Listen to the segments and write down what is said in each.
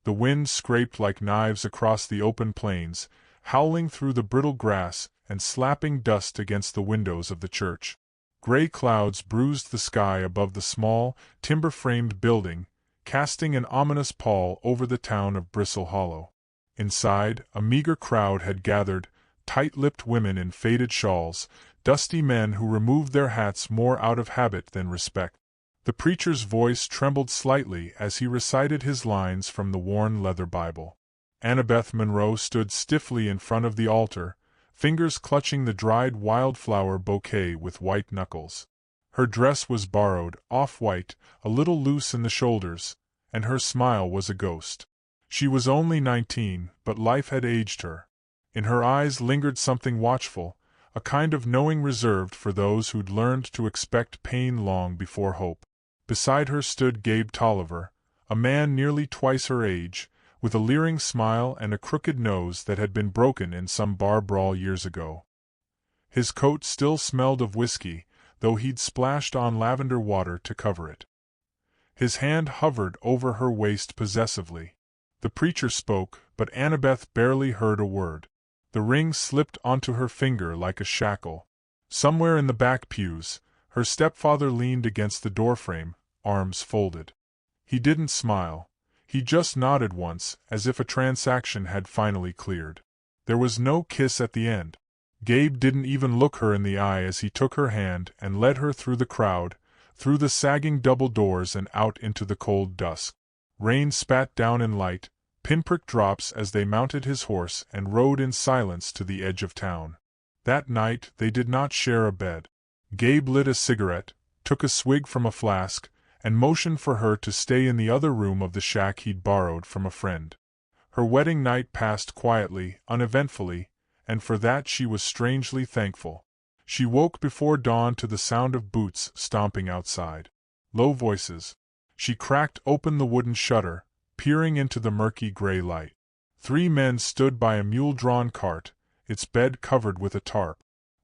The wind scraped like knives across the open plains, howling through the brittle grass and slapping dust against the windows of the church. Gray clouds bruised the sky above the small, timber-framed building, casting an ominous pall over the town of Bristle Hollow. Inside, a meager crowd had gathered, tight-lipped women in faded shawls, dusty men who removed their hats more out of habit than respect. The preacher's voice trembled slightly as he recited his lines from the worn leather Bible. Annabeth Monroe stood stiffly in front of the altar, fingers clutching the dried wildflower bouquet with white knuckles. Her dress was borrowed, off-white, a little loose in the shoulders, and her smile was a ghost. She was only 19, but life had aged her. In her eyes lingered something watchful, a kind of knowing reserved for those who'd learned to expect pain long before hope. Beside her stood Gabe Tolliver, a man nearly twice her age, with a leering smile and a crooked nose that had been broken in some bar brawl years ago. His coat still smelled of whiskey, though he'd splashed on lavender water to cover it. His hand hovered over her waist possessively. The preacher spoke, but Annabeth barely heard a word. The ring slipped onto her finger like a shackle. Somewhere in the back pews, her stepfather leaned against the doorframe, arms folded. He didn't smile. He just nodded once, as if a transaction had finally cleared. There was no kiss at the end. Gabe didn't even look her in the eye as he took her hand and led her through the crowd, through the sagging double doors and out into the cold dusk. Rain spat down in light, pinprick drops as they mounted his horse and rode in silence to the edge of town. That night they did not share a bed. Gabe lit a cigarette, took a swig from a flask, and motioned for her to stay in the other room of the shack he'd borrowed from a friend. Her wedding night passed quietly, uneventfully, and for that she was strangely thankful. She woke before dawn to the sound of boots stomping outside. Low voices. She cracked open the wooden shutter, peering into the murky gray light. 3 men stood by a mule-drawn cart, its bed covered with a tarp.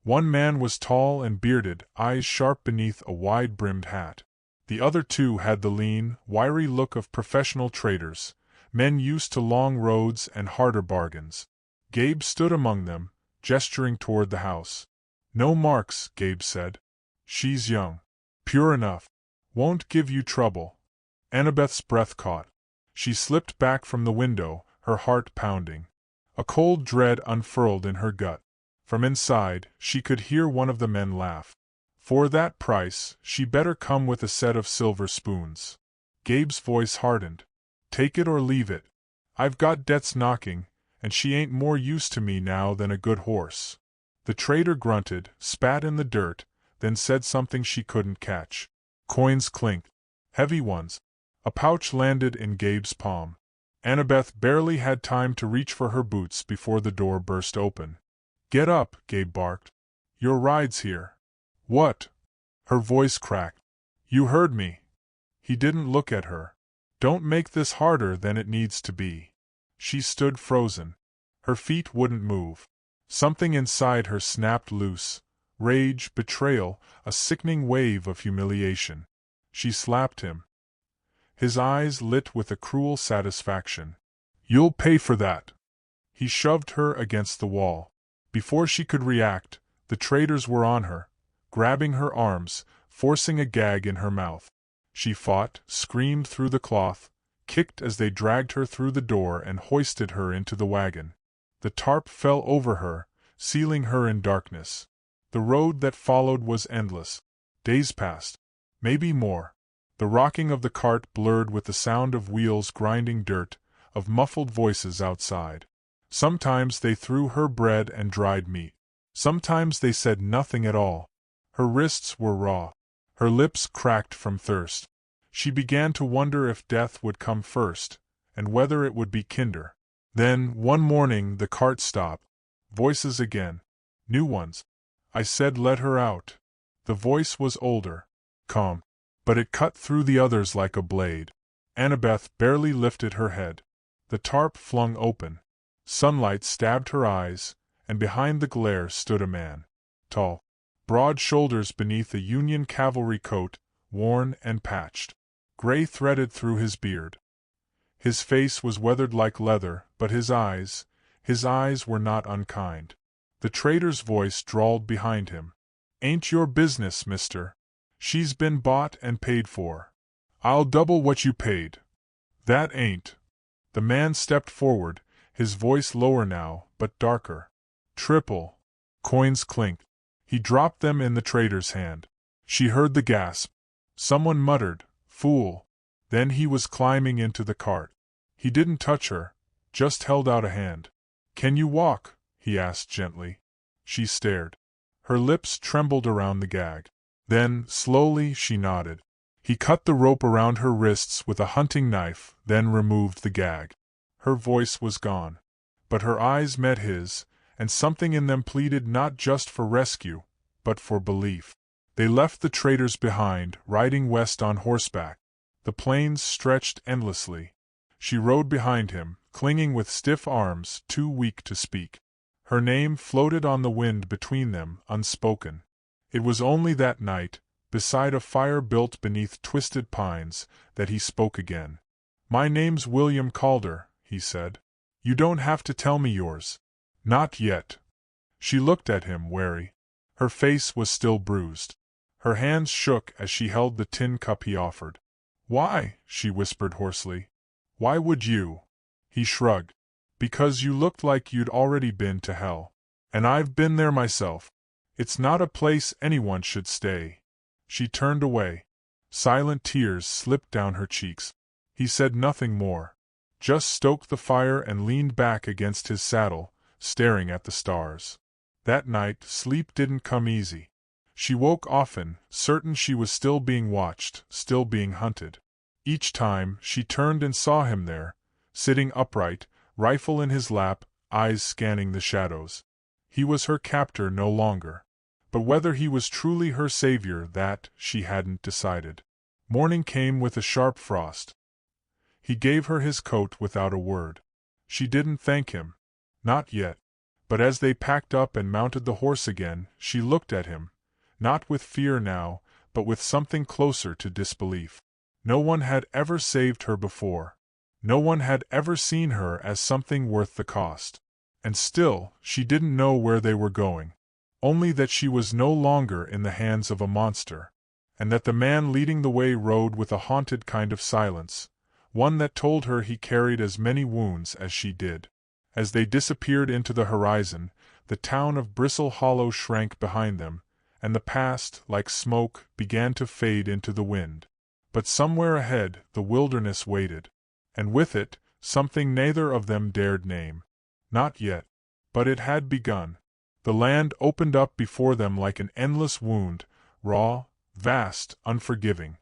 One man was tall and bearded, eyes sharp beneath a wide-brimmed hat. The other 2 had the lean, wiry look of professional traders, men used to long roads and harder bargains. Gabe stood among them, gesturing toward the house. "No marks," Gabe said. "She's young. Pure enough. Won't give you trouble." Annabeth's breath caught. She slipped back from the window, her heart pounding. A cold dread unfurled in her gut. From inside, she could hear one of the men laugh. For that price, she better come with a set of silver spoons. Gabe's voice hardened. "Take it or leave it. I've got debts knocking, and she ain't more use to me now than a good horse." The trader grunted, spat in the dirt, then said something she couldn't catch. Coins clinked. Heavy ones. A pouch landed in Gabe's palm. Annabeth barely had time to reach for her boots before the door burst open. "Get up," Gabe barked. "Your ride's here." "What?" Her voice cracked. "You heard me." He didn't look at her. "Don't make this harder than it needs to be." She stood frozen. Her feet wouldn't move. Something inside her snapped loose. Rage, betrayal, a sickening wave of humiliation. She slapped him. His eyes lit with a cruel satisfaction. "You'll pay for that." He shoved her against the wall. Before she could react, the traders were on her, grabbing her arms, forcing a gag in her mouth. She fought, screamed through the cloth, kicked as they dragged her through the door and hoisted her into the wagon. The tarp fell over her, sealing her in darkness. The road that followed was endless. Days passed. Maybe more. The rocking of the cart blurred with the sound of wheels grinding dirt, of muffled voices outside. Sometimes they threw her bread and dried meat. Sometimes they said nothing at all. Her wrists were raw. Her lips cracked from thirst. She began to wonder if death would come first, and whether it would be kinder. Then, one morning, the cart stopped. Voices again. New ones. "I said let her out." The voice was older, calm, but it cut through the others like a blade. Annabeth barely lifted her head. The tarp flung open. Sunlight stabbed her eyes, and behind the glare stood a man. Tall. Broad shoulders beneath a Union cavalry coat, worn and patched. Gray threaded through his beard. His face was weathered like leather, but his eyes were not unkind. The trader's voice drawled behind him. "Ain't your business, mister. She's been bought and paid for. I'll double what you paid." "That ain't." The man stepped forward, his voice lower now, but darker. "Triple." Coins clinked. He dropped them in the trader's hand. She heard the gasp. Someone muttered, "Fool." Then he was climbing into the cart. He didn't touch her, just held out a hand. "Can you walk?" he asked gently. She stared. Her lips trembled around the gag. Then, slowly, she nodded. He cut the rope around her wrists with a hunting knife, then removed the gag. Her voice was gone. But her eyes met his, and something in them pleaded not just for rescue, but for belief. They left the traders behind, riding west on horseback. The plains stretched endlessly. She rode behind him, clinging with stiff arms, too weak to speak. Her name floated on the wind between them, unspoken. It was only that night, beside a fire built beneath twisted pines, that he spoke again. "My name's William Calder," he said. "You don't have to tell me yours." "Not yet." She looked at him, wary. Her face was still bruised. Her hands shook as she held the tin cup he offered. "Why?" she whispered hoarsely. "Why would you?" He shrugged. "Because you looked like you'd already been to hell. And I've been there myself. It's not a place anyone should stay." She turned away. Silent tears slipped down her cheeks. He said nothing more. Just stoked the fire and leaned back against his saddle, staring at the stars. That night, sleep didn't come easy. She woke often, certain she was still being watched, still being hunted. Each time, she turned and saw him there, sitting upright, rifle in his lap, eyes scanning the shadows. He was her captor no longer. But whether he was truly her savior, that she hadn't decided. Morning came with a sharp frost. He gave her his coat without a word. She didn't thank him. Not yet. But as they packed up and mounted the horse again, she looked at him, not with fear now, but with something closer to disbelief. No one had ever saved her before. No one had ever seen her as something worth the cost. And still, she didn't know where they were going. Only that she was no longer in the hands of a monster. And that the man leading the way rode with a haunted kind of silence, one that told her he carried as many wounds as she did. As they disappeared into the horizon, the town of Bristle Hollow shrank behind them, and the past, like smoke, began to fade into the wind. But somewhere ahead, the wilderness waited. And with it, something neither of them dared name. Not yet. But it had begun. The land opened up before them like an endless wound, raw, vast, unforgiving.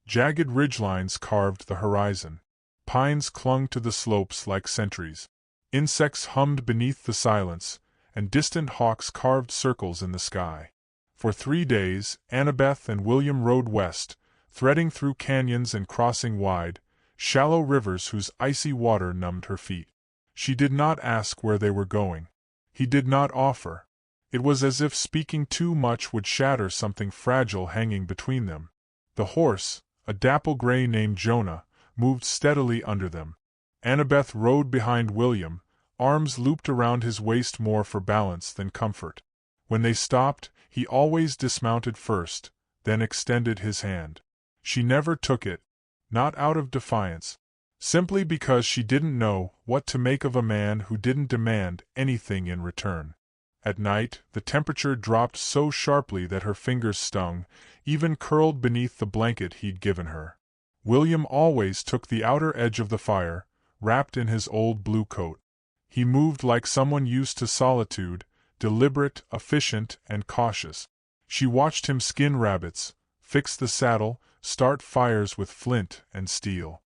Jagged ridgelines carved the horizon. Pines clung to the slopes like sentries. Insects hummed beneath the silence, and distant hawks carved circles in the sky. For 3 days, Annabeth and William rode west, threading through canyons and crossing wide, shallow rivers whose icy water numbed her feet. She did not ask where they were going. He did not offer. It was as if speaking too much would shatter something fragile hanging between them. The horse, a dapple gray named Jonah, moved steadily under them. Annabeth rode behind William, arms looped around his waist more for balance than comfort. When they stopped, he always dismounted first, then extended his hand. She never took it, not out of defiance, simply because she didn't know what to make of a man who didn't demand anything in return. At night, the temperature dropped so sharply that her fingers stung, even curled beneath the blanket he'd given her. William always took the outer edge of the fire, wrapped in his old blue coat. He moved like someone used to solitude, deliberate, efficient, and cautious. She watched him skin rabbits, fix the saddle, start fires with flint and steel.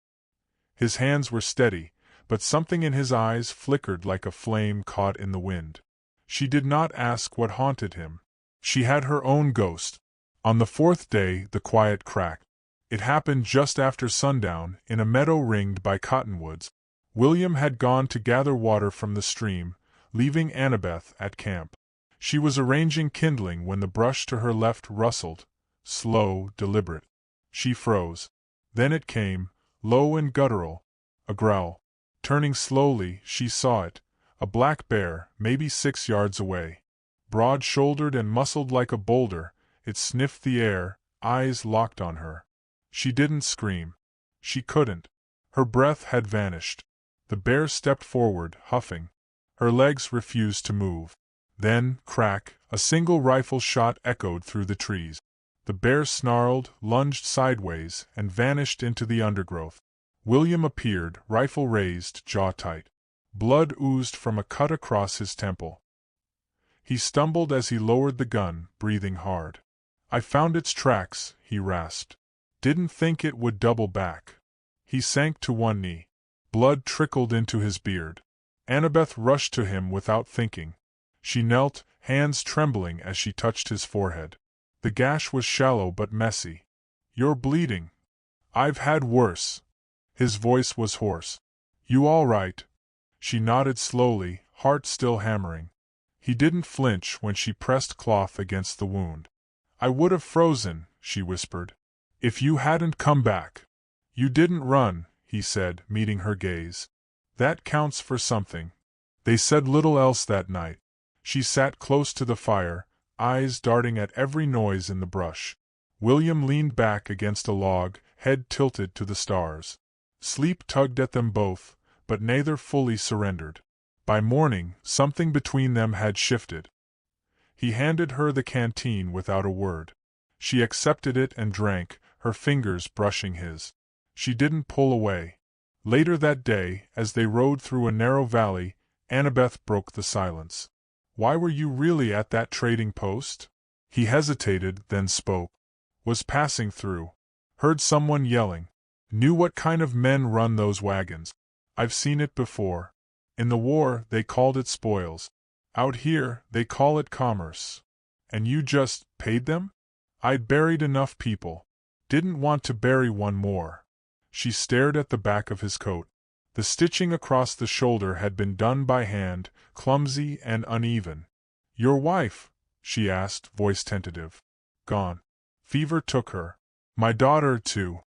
His hands were steady, but something in his eyes flickered like a flame caught in the wind. She did not ask what haunted him. She had her own ghost. On the 4th day, the quiet cracked. It happened just after sundown, in a meadow ringed by cottonwoods. William had gone to gather water from the stream, leaving Annabeth at camp. She was arranging kindling when the brush to her left rustled, slow, deliberate. She froze. Then it came, low and guttural, A growl. Turning slowly, she saw it. A black bear, maybe 6 yards away. Broad-shouldered and muscled like a boulder, it sniffed the air, eyes locked on her. She didn't scream. She couldn't. Her breath had vanished. The bear stepped forward, huffing. Her legs refused to move. Then, crack, a single rifle shot echoed through the trees. The bear snarled, lunged sideways, and vanished into the undergrowth. William appeared, rifle raised, jaw tight. Blood oozed from a cut across his temple. He stumbled as he lowered the gun, breathing hard. "I found its tracks," he rasped. "Didn't think it would double back." He sank to one knee. Blood trickled into his beard. Annabeth rushed to him without thinking. She knelt, hands trembling as she touched his forehead. The gash was shallow but messy. "You're bleeding." "I've had worse." His voice was hoarse. "You all right?" She nodded slowly, heart still hammering. He didn't flinch when she pressed cloth against the wound. "I would have frozen," she whispered, "if you hadn't come back." "You didn't run," he said, meeting her gaze. "That counts for something." They said little else that night. She sat close to the fire, eyes darting at every noise in the brush. William leaned back against a log, head tilted to the stars. Sleep tugged at them both, but neither fully surrendered. By morning, something between them had shifted. He handed her the canteen without a word. She accepted it and drank, her fingers brushing his. She didn't pull away. Later that day, as they rode through a narrow valley, Annabeth broke the silence. "Why were you really at that trading post?" He hesitated, then spoke. "Was passing through. Heard someone yelling. Knew what kind of men run those wagons. I've seen it before. In the war, they called it spoils. Out here, they call it commerce. And you just paid them?" "I'd buried enough people. Didn't want to bury one more." She stared at the back of his coat. The stitching across the shoulder had been done by hand, clumsy and uneven. "Your wife?" she asked, voice tentative. "Gone. Fever took her. My daughter, too.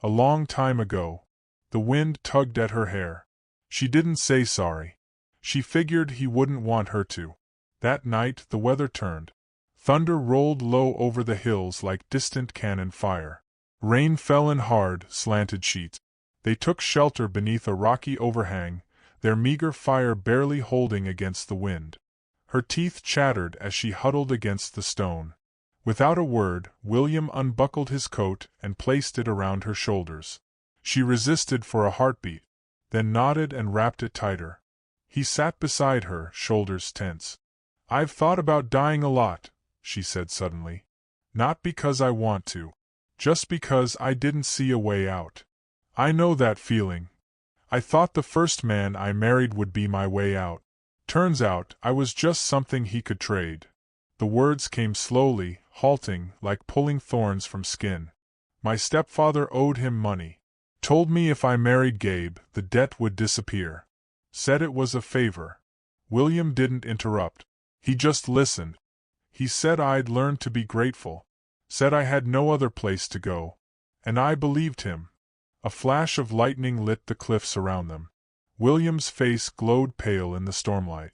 A long time ago." The wind tugged at her hair. She didn't say sorry. She figured he wouldn't want her to. That night the weather turned. Thunder rolled low over the hills like distant cannon fire. Rain fell in hard, slanted sheets. They took shelter beneath a rocky overhang, their meager fire barely holding against the wind. Her teeth chattered as she huddled against the stone. Without a word, William unbuckled his coat and placed it around her shoulders. She resisted for a heartbeat, then nodded and wrapped it tighter. He sat beside her, shoulders tense. "I've thought about dying a lot," she said suddenly. "Not because I want to. Just because I didn't see a way out. I know that feeling. I thought the first man I married would be my way out. Turns out I was just something he could trade." The words came slowly, halting, like pulling thorns from skin. "My stepfather owed him money. Told me if I married Gabe, the debt would disappear. Said it was a favor." William didn't interrupt. He just listened. "He said I'd learn to be grateful. Said I had no other place to go. And I believed him." A flash of lightning lit the cliffs around them. William's face glowed pale in the stormlight.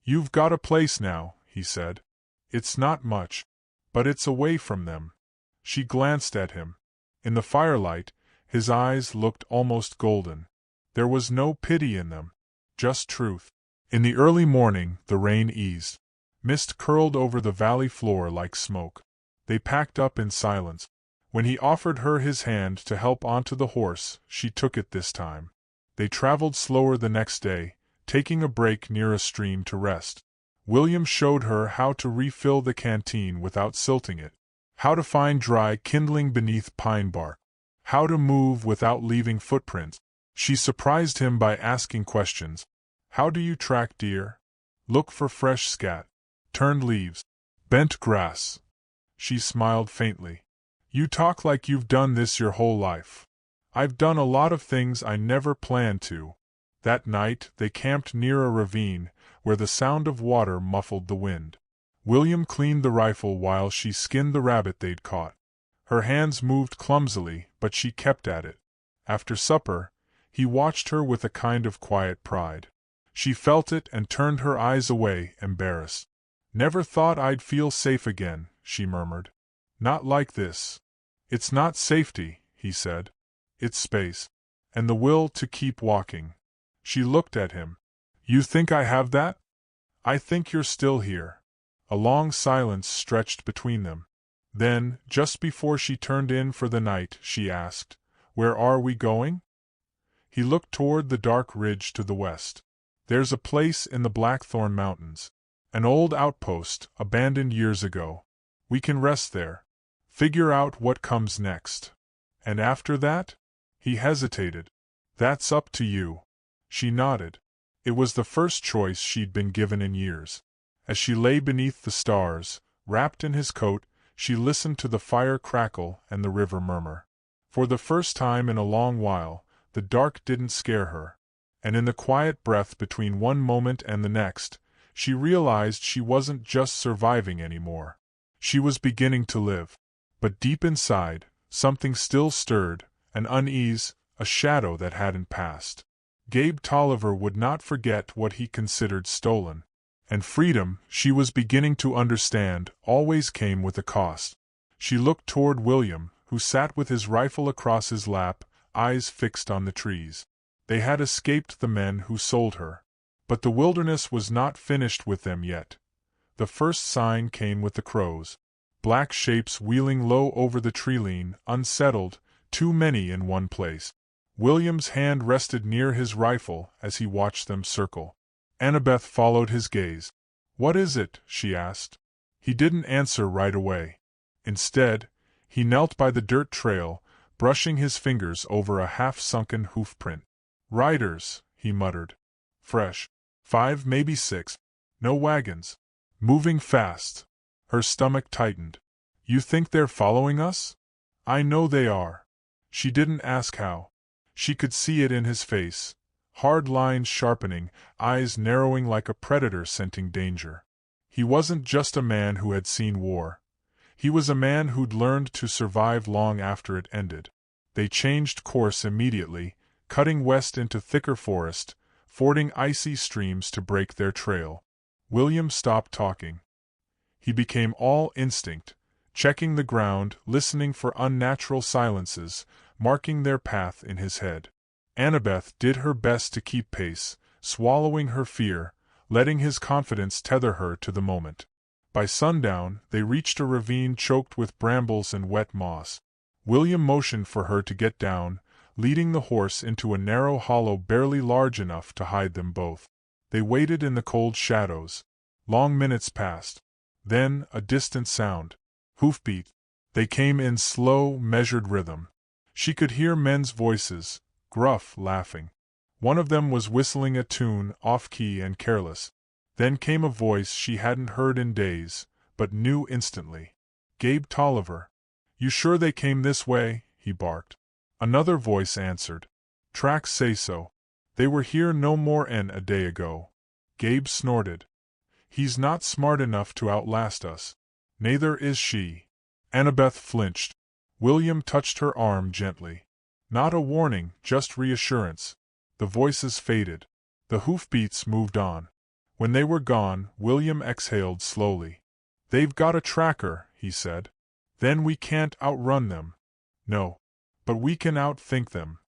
"You've got a place now," he said. "It's not much. But it's away from them." She glanced at him. In the firelight, his eyes looked almost golden. There was no pity in them. Just truth. In the early morning, the rain eased. Mist curled over the valley floor like smoke. They packed up in silence. When he offered her his hand to help onto the horse, she took it this time. They traveled slower the next day, taking a break near a stream to rest. William showed her how to refill the canteen without silting it, how to find dry kindling beneath pine bark, how to move without leaving footprints. She surprised him by asking questions. "How do you track deer?" "Look for fresh scat. Turned leaves. Bent grass." She smiled faintly. "You talk like you've done this your whole life." "I've done a lot of things I never planned to." That night, they camped near a ravine, where the sound of water muffled the wind. William cleaned the rifle while she skinned the rabbit they'd caught. Her hands moved clumsily, but she kept at it. After supper, He watched her with a kind of quiet pride. She felt it and turned her eyes away, embarrassed. "Never thought I'd feel safe again," she murmured. "Not like this." "It's not safety," he said. "It's space. And the will to keep walking." She looked at him. "You think I have that?" "I think you're still here." A long silence stretched between them. Then, just before she turned in for the night, she asked, "Where are we going?" He looked toward the dark ridge to the west. "There's a place in the Blackthorn Mountains. An old outpost, abandoned years ago. We can rest there. Figure out what comes next." "And after that?" He hesitated. "That's up to you." She nodded. It was the first choice she'd been given in years. As she lay beneath the stars, wrapped in his coat, she listened to the fire crackle and the river murmur. For the first time in a long while, the dark didn't scare her. And in the quiet breath between one moment and the next, she realized she wasn't just surviving anymore. She was beginning to live. But deep inside, something still stirred, an unease, a shadow that hadn't passed. Gabe Tolliver would not forget what he considered stolen. And freedom, she was beginning to understand, always came with a cost. She looked toward William, who sat with his rifle across his lap, eyes fixed on the trees. They had escaped the men who sold her. But the wilderness was not finished with them yet. The first sign came with the crows. Black shapes wheeling low over the treeline, unsettled, too many in one place. William's hand rested near his rifle as he watched them circle. Annabeth followed his gaze. "What is it?" she asked. He didn't answer right away. Instead, he knelt by the dirt trail, brushing his fingers over a half-sunken hoofprint. "Riders," he muttered. "Fresh. 5, maybe 6. No wagons. Moving fast." Her stomach tightened. "You think they're following us?" "I know they are." She didn't ask how. She could see it in his face. Hard lines sharpening, eyes narrowing like a predator scenting danger. He wasn't just a man who had seen war. He was a man who'd learned to survive long after it ended. They changed course immediately, cutting west into thicker forest, fording icy streams to break their trail. William stopped talking. He became all instinct, checking the ground, listening for unnatural silences, marking their path in his head. Annabeth did her best to keep pace, swallowing her fear, letting his confidence tether her to the moment. By sundown, they reached a ravine choked with brambles and wet moss. William motioned for her to get down, leading the horse into a narrow hollow barely large enough to hide them both. They waited in the cold shadows. Long minutes passed. Then, a distant sound. Hoofbeat. They came in slow, measured rhythm. She could hear men's voices, gruff, laughing. One of them was whistling a tune, off-key and careless. Then came a voice she hadn't heard in days, but knew instantly. "Gabe Tolliver." "You sure they came this way?" he barked. Another voice answered. "Tracks say so. They were here no more 'n a day ago." Gabe snorted. "He's not smart enough to outlast us." "Neither is she." Annabeth flinched. William touched her arm gently. Not a warning, just reassurance. The voices faded. The hoofbeats moved on. When they were gone, William exhaled slowly. "They've got a tracker," he said. "Then we can't outrun them." "No. But we can outthink them."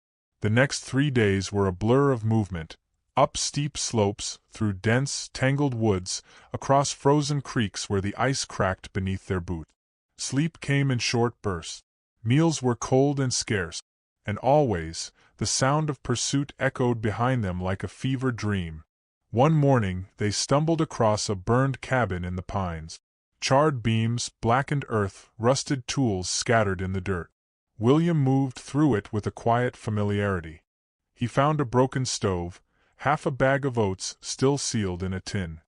The next 3 days were a blur of movement. Up steep slopes, through dense, tangled woods, across frozen creeks where the ice cracked beneath their boots. Sleep came in short bursts. Meals were cold and scarce. And always, the sound of pursuit echoed behind them like a fever dream. One morning, they stumbled across a burned cabin in the pines. Charred beams, blackened earth, rusted tools scattered in the dirt. William moved through it with a quiet familiarity. He found a broken stove, half a bag of oats still sealed in a tin.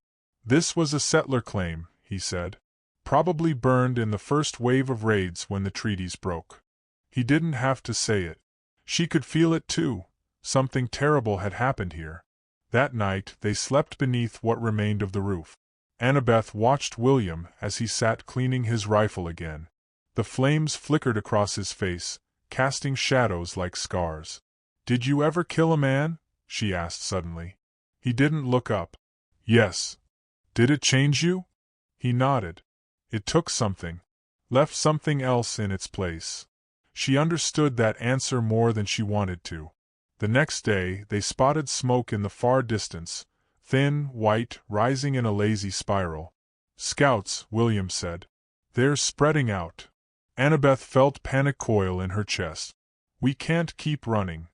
"This was a settler claim," he said. "Probably burned in the first wave of raids when the treaties broke." He didn't have to say it. She could feel it too. Something terrible had happened here. That night, they slept beneath what remained of the roof. Annabeth watched William as he sat cleaning his rifle again. The flames flickered across his face, casting shadows like scars. "Did you ever kill a man?" she asked suddenly. He didn't look up. "Yes." "Did it change you?" He nodded. "It took something. Left something else in its place." She understood that answer more than she wanted to. The next day, they spotted smoke in the far distance, thin, white, rising in a lazy spiral. "Scouts," William said. "They're spreading out." Annabeth felt panic coil in her chest. "We can't keep running."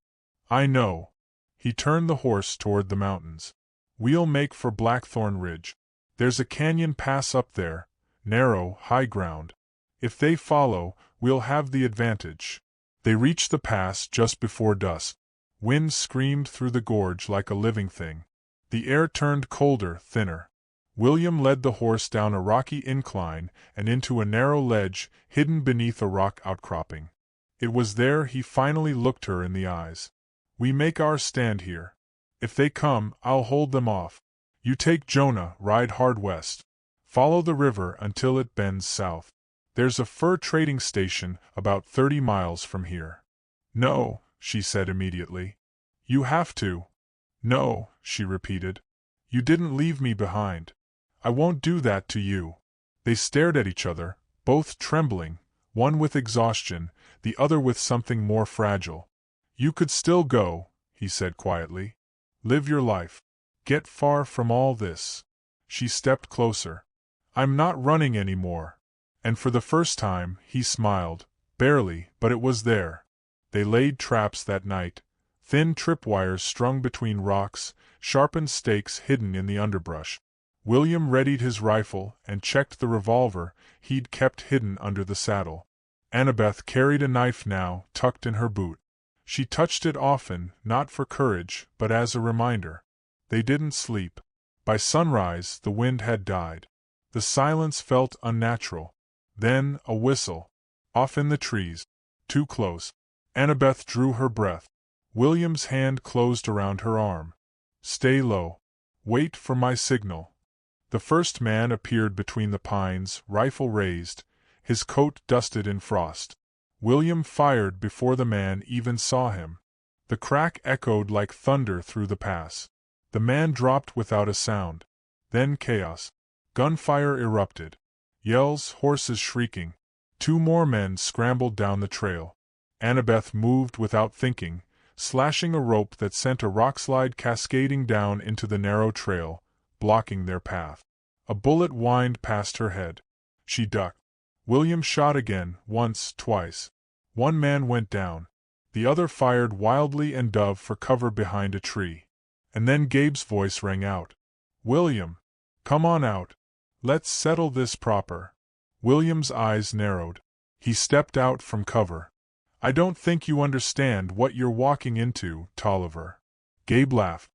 "I know." He turned the horse toward the mountains. "We'll make for Blackthorn Ridge. There's a canyon pass up there, narrow, high ground. If they follow, we'll have the advantage." They reached the pass just before dusk. Wind screamed through the gorge like a living thing. The air turned colder, thinner. William led the horse down a rocky incline and into a narrow ledge hidden beneath a rock outcropping. It was there he finally looked her in the eyes. "We make our stand here. If they come, I'll hold them off. You take Jonah, ride hard west. Follow the river until it bends south. There's a fur trading station about 30 miles from here." "No," she said immediately. "You have to." "No," she repeated. "You didn't leave me behind. I won't do that to you." They stared at each other, both trembling, one with exhaustion, the other with something more fragile. "You could still go," he said quietly. "Live your life. Get far from all this." She stepped closer. "I'm not running anymore." And for the first time, he smiled, barely, but it was there. They laid traps that night, thin tripwires strung between rocks, sharpened stakes hidden in the underbrush. William readied his rifle and checked the revolver he'd kept hidden under the saddle. Annabeth carried a knife now, tucked in her boot. She touched it often, not for courage, but as a reminder. They didn't sleep. By sunrise, the wind had died. The silence felt unnatural. Then, a whistle. Off in the trees. Too close. Annabeth drew her breath. William's hand closed around her arm. "Stay low. Wait for my signal." The first man appeared between the pines, rifle raised, his coat dusted in frost. William fired before the man even saw him. The crack echoed like thunder through the pass. The man dropped without a sound. Then chaos. Gunfire erupted. Yells, horses shrieking. 2 more men scrambled down the trail. Annabeth moved without thinking, slashing a rope that sent a rockslide cascading down into the narrow trail, blocking their path. A bullet whined past her head. She ducked. William shot again, once, twice. 1 man went down. The other fired wildly and dove for cover behind a tree. And then Gabe's voice rang out. "William! Come on out. Let's settle this proper." William's eyes narrowed. He stepped out from cover. "I don't think you understand what you're walking into, Tolliver." Gabe laughed.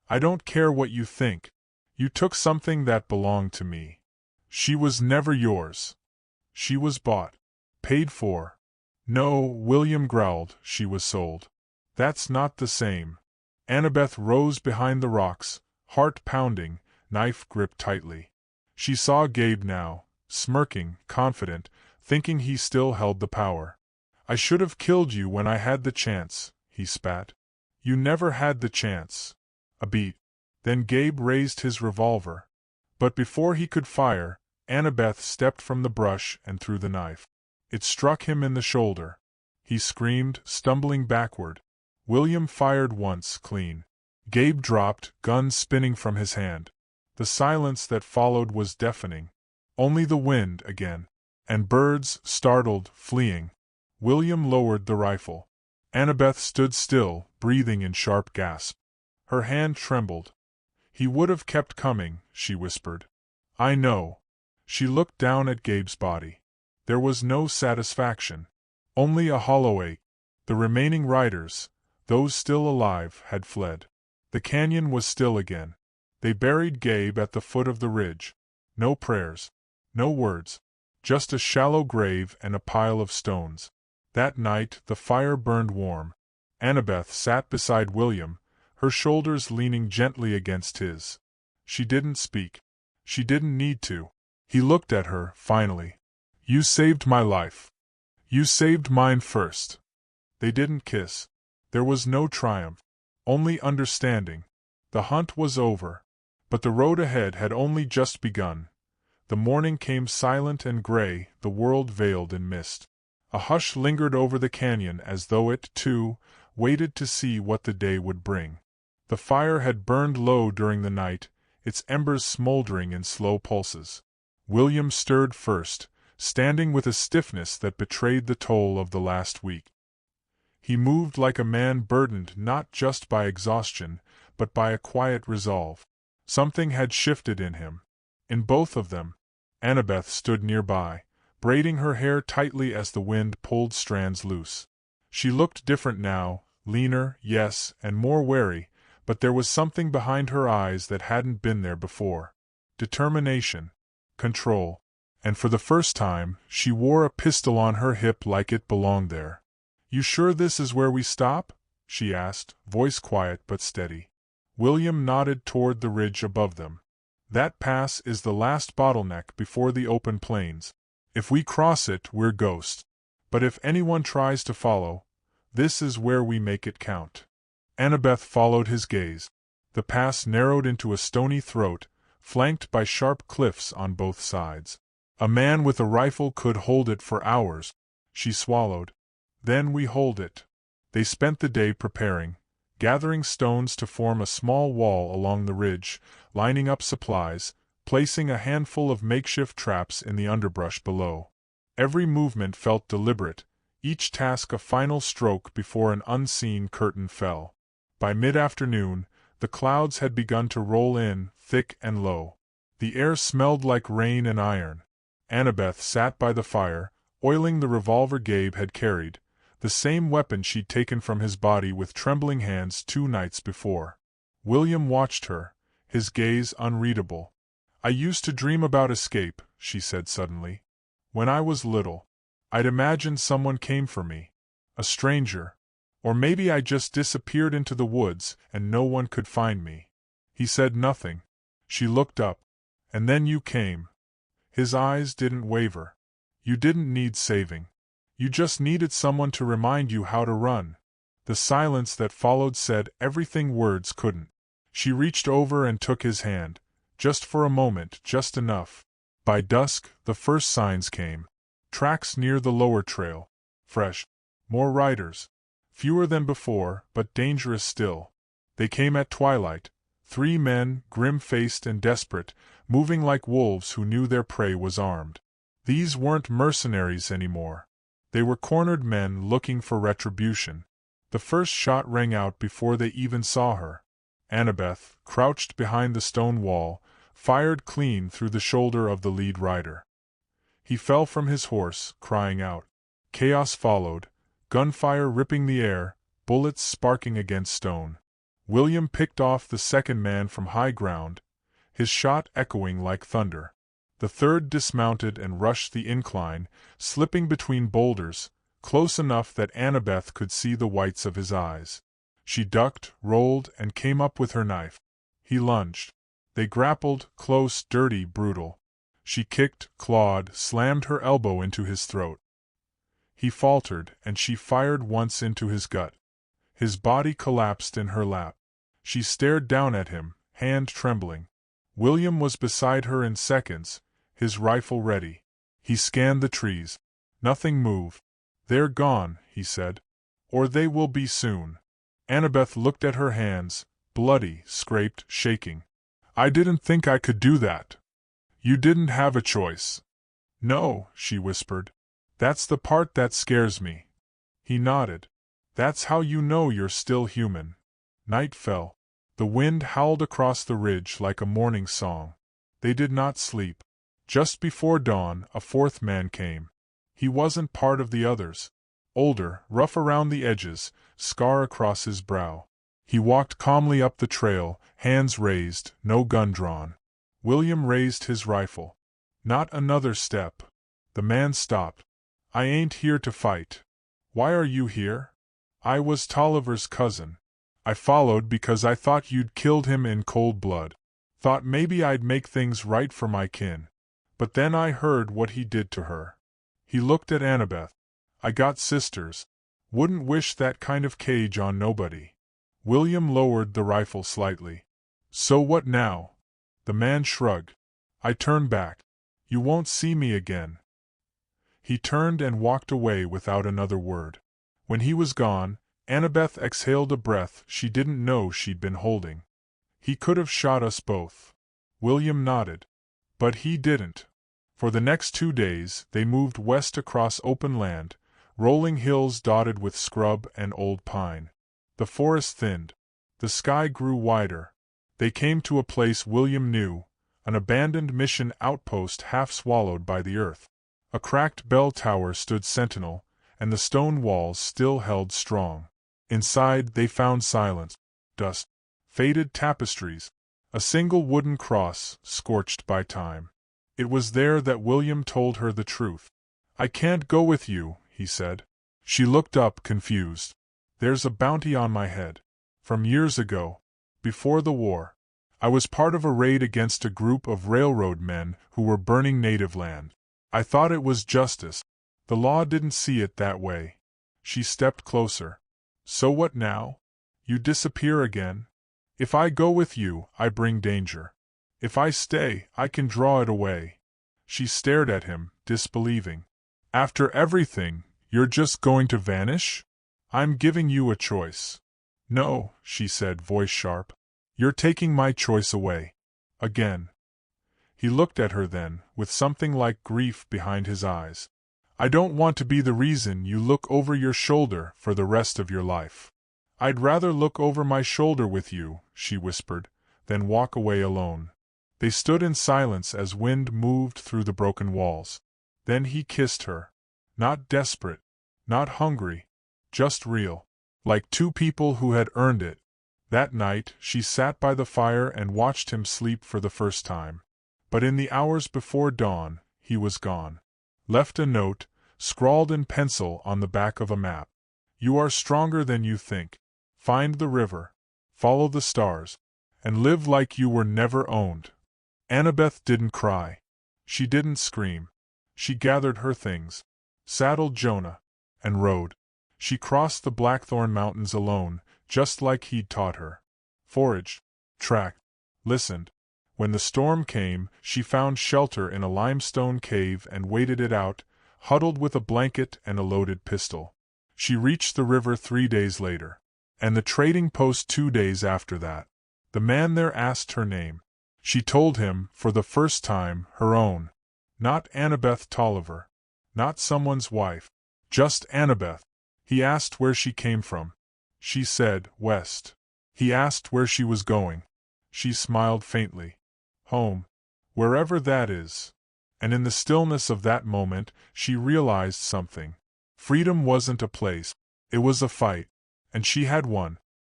"I don't care what you think. You took something that belonged to me. She was never yours. She was bought. Paid for." "No," William growled, "she was sold." "That's not the same." Annabeth rose behind the rocks, heart pounding, knife gripped tightly. She saw Gabe now, smirking, confident, thinking he still held the power. "I should have killed you when I had the chance," he spat. "You never had the chance." A beat. Then Gabe raised his revolver. But before he could fire, Annabeth stepped from the brush and threw the knife. It struck him in the shoulder. He screamed, stumbling backward. William fired once, clean. Gabe dropped, gun spinning from his hand. The silence that followed was deafening. Only the wind again. And birds, startled, fleeing. William lowered the rifle. Annabeth stood still, breathing in sharp gasps. Her hand trembled. "He would have kept coming," she whispered. "I know." She looked down at Gabe's body. There was no satisfaction. Only a hollow ache. The remaining riders, those still alive, had fled. The canyon was still again. They buried Gabe at the foot of the ridge. No prayers. No words. Just a shallow grave and a pile of stones. That night the fire burned warm. Annabeth sat beside William, her shoulders leaning gently against his. She didn't speak. She didn't need to. He looked at her, finally. "You saved my life. You saved mine first." They didn't kiss. There was no triumph, only understanding. The hunt was over, but the road ahead had only just begun. The morning came silent and gray, the world veiled in mist. A hush lingered over the canyon as though it, too, waited to see what the day would bring. The fire had burned low during the night, its embers smoldering in slow pulses. William stirred first, standing with a stiffness that betrayed the toll of the last week. He moved like a man burdened not just by exhaustion, but by a quiet resolve. Something had shifted in him. In both of them. Annabeth stood nearby, braiding her hair tightly as the wind pulled strands loose. She looked different now, leaner, yes, and more wary, but there was something behind her eyes that hadn't been there before. Determination. Control. And for the first time, she wore a pistol on her hip like it belonged there. "You sure this is where we stop?" she asked, voice quiet but steady. William nodded toward the ridge above them. "That pass is the last bottleneck before the open plains. If we cross it, we're ghost. But if anyone tries to follow, this is where we make it count." Annabeth followed his gaze. The pass narrowed into a stony throat, flanked by sharp cliffs on both sides. "A man with a rifle could hold it for hours," she swallowed. "Then we hold it." They spent the day preparing, gathering stones to form a small wall along the ridge, lining up supplies, placing a handful of makeshift traps in the underbrush below. Every movement felt deliberate, each task a final stroke before an unseen curtain fell. By mid-afternoon, the clouds had begun to roll in, thick and low. The air smelled like rain and iron. Annabeth sat by the fire, oiling the revolver Gabe had carried, the same weapon she'd taken from his body with trembling hands 2 nights before. William watched her, his gaze unreadable. "I used to dream about escape," she said suddenly. "When I was little. I'd imagine someone came for me. A stranger. Or maybe I just disappeared into the woods and no one could find me." He said nothing. She looked up. "And then you came." His eyes didn't waver. "You didn't need saving. You just needed someone to remind you how to run." The silence that followed said everything words couldn't. She reached over and took his hand, just for a moment, just enough. By dusk, the first signs came. Tracks near the lower trail. Fresh. More riders. Fewer than before, but dangerous still. They came at twilight. 3 men, grim-faced and desperate, moving like wolves who knew their prey was armed. These weren't mercenaries anymore. They were cornered men looking for retribution. The first shot rang out before they even saw her. Annabeth, crouched behind the stone wall, fired clean through the shoulder of the lead rider. He fell from his horse, crying out. Chaos followed, gunfire ripping the air, bullets sparking against stone. William picked off the second man from high ground, his shot echoing like thunder. The third dismounted and rushed the incline, slipping between boulders, close enough that Annabeth could see the whites of his eyes. She ducked, rolled, and came up with her knife. He lunged. They grappled, close, dirty, brutal. She kicked, clawed, slammed her elbow into his throat. He faltered, and she fired once into his gut. His body collapsed in her lap. She stared down at him, hand trembling. William was beside her in seconds, his rifle ready. He scanned the trees. Nothing moved. "They're gone," he said. "Or they will be soon." Annabeth looked at her hands, bloody, scraped, shaking. "I didn't think I could do that." "You didn't have a choice." "No," she whispered. "That's the part that scares me." He nodded. "That's how you know you're still human." Night fell. The wind howled across the ridge like a morning song. They did not sleep. Just before dawn, a fourth man came. He wasn't part of the others. Older, rough around the edges, scar across his brow. He walked calmly up the trail, hands raised, no gun drawn. William raised his rifle. "Not another step." The man stopped. "I ain't here to fight." "Why are you here?" "I was Tolliver's cousin. I followed because I thought you'd killed him in cold blood. Thought maybe I'd make things right for my kin. But then I heard what he did to her." He looked at Annabeth. "I got sisters. Wouldn't wish that kind of cage on nobody. William lowered the rifle slightly. So what now? The man shrugged. I turn back. You won't see me again. He turned and walked away without another word. When he was gone, Annabeth exhaled a breath she didn't know she'd been holding. He could have shot us both. William nodded. But he didn't. For the next 2 days, they moved west across open land, rolling hills dotted with scrub and old pine. The forest thinned. The sky grew wider. They came to a place William knew, an abandoned mission outpost half swallowed by the earth. A cracked bell tower stood sentinel, and the stone walls still held strong. Inside they found silence, dust, faded tapestries, a single wooden cross scorched by time. It was there that William told her the truth. I can't go with you, he said. She looked up confused. There's a bounty on my head. From years ago, before the war, I was part of a raid against a group of railroad men who were burning native land. I thought it was justice. The law didn't see it that way. She stepped closer. So what now? You disappear again? If I go with you, I bring danger. If I stay, I can draw it away. She stared at him, disbelieving. After everything, you're just going to vanish? I'm giving you a choice. No, she said, voice sharp. You're taking my choice away. Again. He looked at her then, with something like grief behind his eyes. I don't want to be the reason you look over your shoulder for the rest of your life. I'd rather look over my shoulder with you, she whispered, than walk away alone. They stood in silence as wind moved through the broken walls. Then he kissed her. Not desperate, not hungry, just real, like two people who had earned it. That night she sat by the fire and watched him sleep for the first time. But in the hours before dawn, he was gone. Left a note, scrawled in pencil on the back of a map. You are stronger than you think. Find the river, follow the stars, and live like you were never owned. Annabeth didn't cry. She didn't scream. She gathered her things, saddled Jonah, and rode. She crossed the Blackthorn Mountains alone, just like he'd taught her. Foraged, tracked, listened. When the storm came, she found shelter in a limestone cave and waited it out, huddled with a blanket and a loaded pistol. She reached the river 3 days later, and the trading post 2 days after that. The man there asked her name. She told him, for the first time, her own. Not Annabeth Tolliver. Not someone's wife. Just Annabeth. He asked where she came from. She said, west. He asked where she was going. She smiled faintly. Home. Wherever that is. And in the stillness of that moment, she realized something. Freedom wasn't a place. It was a fight. And she had won.